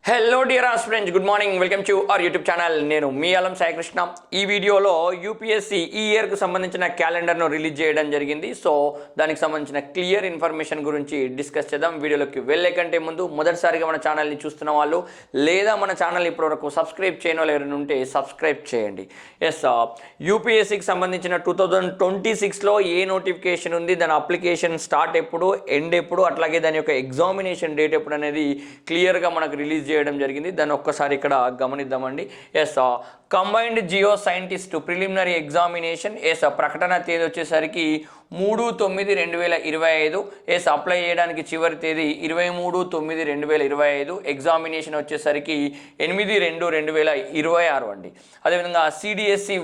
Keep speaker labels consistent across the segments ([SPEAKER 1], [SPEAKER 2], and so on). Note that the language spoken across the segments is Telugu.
[SPEAKER 1] Hello dear aspirants, good morning. Welcome to our YouTube channel. నేను మీ అలం సాయికృష్ణ. ఈ వీడియోలో యూపీఎస్సీ ఈ ఇయర్కు సంబంధించిన క్యాలెండర్ను రిలీజ్ చేయడం జరిగింది. సో దానికి సంబంధించిన క్లియర్ ఇన్ఫర్మేషన్ గురించి డిస్కస్ చేద్దాం. వీడియోలోకి వెళ్ళే కంటే ముందు మొదటిసారిగా మన ఛానల్ని చూస్తున్న వాళ్ళు లేదా మన ఛానల్ ఇప్పటివరకు సబ్స్క్రైబ్ చేయని వాళ్ళు ఎవరైనా ఉంటే సబ్స్క్రైబ్ చేయండి. ఎస్, యూపీఎస్సీకి సంబంధించిన 2026లో ఏ నోటిఫికేషన్ ఉంది, దాని అప్లికేషన్ స్టార్ట్ ఎప్పుడు, ఎండ్ ఎప్పుడు, అట్లాగే దాని యొక్క ఎగ్జామినేషన్ డేట్ ఎప్పుడు అనేది క్లియర్గా మనకు రిలీజ్ చేయడం జరిగింది. దాన్ని ఒక్కసారి ఇక్కడ గమనిద్దామండి. Yes, combined geo scientist preliminary examination ప్రకటన తేదీ వచ్చేసరికి 3/9/2025. అప్లై చేయడానికి చివరి తేదీ 23/9/2025. ఎగ్జామినేషన్ వచ్చేసరికి 8/2/2026 అండి. అదేవిధంగా సిడిఎస్సి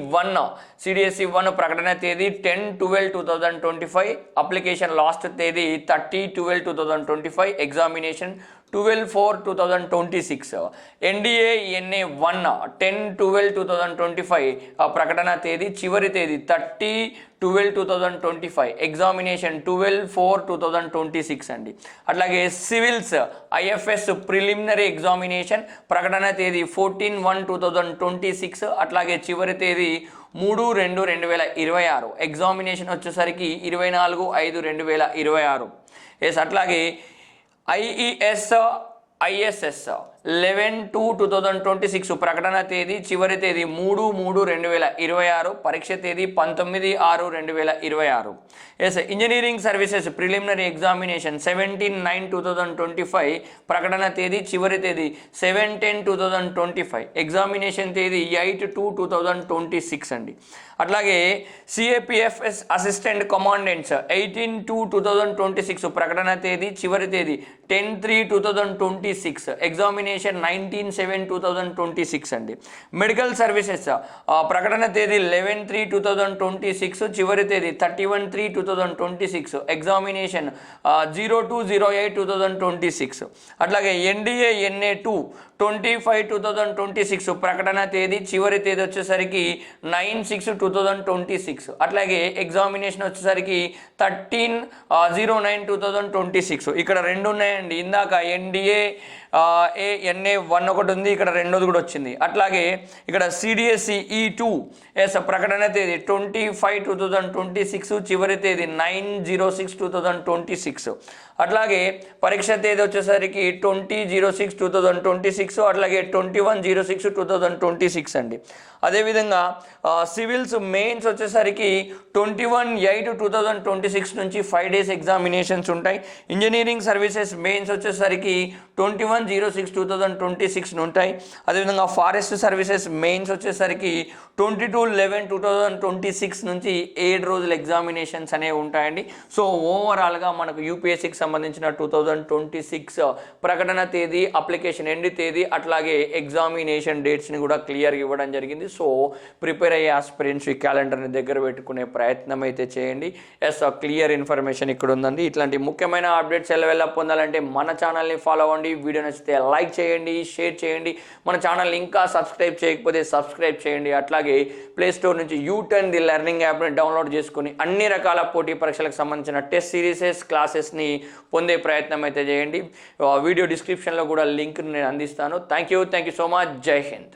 [SPEAKER 1] 1 ప్రకటన తేదీ 10/12/2025. అప్లికేషన్ లాస్ట్ తేదీ 30/12/2025. ఎగ్జామినేషన్ 12/4/2026. ఎన్డీఏ ఎన్ఏ 1 10/12/2025. ప్రకటన తేదీ చివరి తేదీ 30/12/2025. ఎగ్జామినేషన్ 12/4/2026 అండి. అట్లాగే సివిల్స్ ఐఎఫ్ఎస్ ప్రిలిమినరీ ఎగ్జామినేషన్ ప్రకటన తేదీ 14/1/2026. అట్లాగే చివరి తేదీ 3/2/2026. ఎగ్జామినేషన్ వచ్చేసరికి 24/5/2026. అట్లాగే ఐఎస్ఎస్ 11/2/2026. ప్రకటన తేదీ చివరి తేదీ 3/3/2026. పరీక్ష తేదీ 19/6/2026. Engineering services preliminary examination 17/9/2025. ప్రకటన తేదీ చివరి తేదీ 7/10/2025. ఎగ్జామినేషన్ తేదీ 8/2/2026 అండి. అట్లాగే సిఏపిఎఫ్ఎస్ అసిస్టెంట్ కమాండెంట్స్ 18/2/2026. ప్రకటన తేదీ చివరి తేదీ 10/3/2026. ఎగ్జామినేషన్ 19/7/2026 అండి. మెడికల్ సర్వీసెస్ ప్రకటన తేదీ 11/3/2026. చివరి తేదీ 31/3/2026. ఎగ్జామినేషన్ 02/08/2026. అట్లాగే ఎన్డీఏ ఎన్ఏ 2 25/2026. ప్రకటన తేదీ చివరి తేదీ వచ్చేసరికి 9/6/2026. అట్లాగే ఎగ్జామినేషన్ వచ్చేసరికి 13/09/2026. ఇక్కడ రెండు ఉన్నాయండి. ఇందాక ఎన్డీఏ ఎన్ఏ 1 ఒకటి ఉంది, ఇక్కడ రెండోది కూడా వచ్చింది. అట్లాగే ఇక్కడ సిడిఎస్సి E2 ప్రకటన తేదీ 25/2026. చివరి తేదీ 9/06/2026. అట్లాగే పరీక్ష తేదీ వచ్చేసరికి 20/06/2026. అట్లాగే 21/06/2026 అండి. అదేవిధంగా సివిల్స్ మెయిన్స్ వచ్చేసరికి 21/8/2026 నుంచి 5 days ఎగ్జామినేషన్స్ ఉంటాయి. ఇంజనీరింగ్ సర్వీసెస్ మెయిన్స్ వచ్చేసరికి 21/06/2026 ఉంటాయి. అదేవిధంగా ఫారెస్ట్ సర్వీసెస్ మెయిన్స్ వచ్చేసరికి 22/11/2026 నుంచి 7 రోజుల ఎగ్జామినేషన్స్ అనేవి ఉంటాయండి. సో ఓవరాల్గా మనకు యూపీఎస్సీకి సంబంధించిన 2026 ప్రకటన తేదీ, అప్లికేషన్ ఎండ్ తేదీ, అట్లాగే ఎగ్జామినేషన్ డేట్స్ని కూడా క్లియర్గా ఇవ్వడం జరిగింది. సో ప్రిపేర్ అయ్యే ఆస్పిరెంట్స్ ఈ క్యాలెండర్ని దగ్గర పెట్టుకునే ప్రయత్నం అయితే చేయండి. క్లియర్ ఇన్ఫర్మేషన్ ఇక్కడ ఉందండి. ఇట్లాంటి ముఖ్యమైన అప్డేట్స్ ఎలా పొందాలంటే మన ఛానల్ని ఫాలో అవ్వండి. వీడియో నచ్చితే లైక్ చేయండి, షేర్ చేయండి. మన ఛానల్ ఇంకా సబ్స్క్రైబ్ చేయకపోతే సబ్స్క్రైబ్ చేయండి. అట్లాగే ప్లేస్టోర్ నుంచి U10 ది లెర్నింగ్ యాప్ని డౌన్లోడ్ చేసుకుని అన్ని రకాల పోటీ పరీక్షలకు సంబంధించిన టెస్ట్ సిరీసెస్, క్లాసెస్ని పొందే ప్రయత్నం అయితే చేయండి. వీడియో డిస్క్రిప్షన్లో కూడా లింక్ నేను అందిస్తాను. Thank you so much. జై హింద్.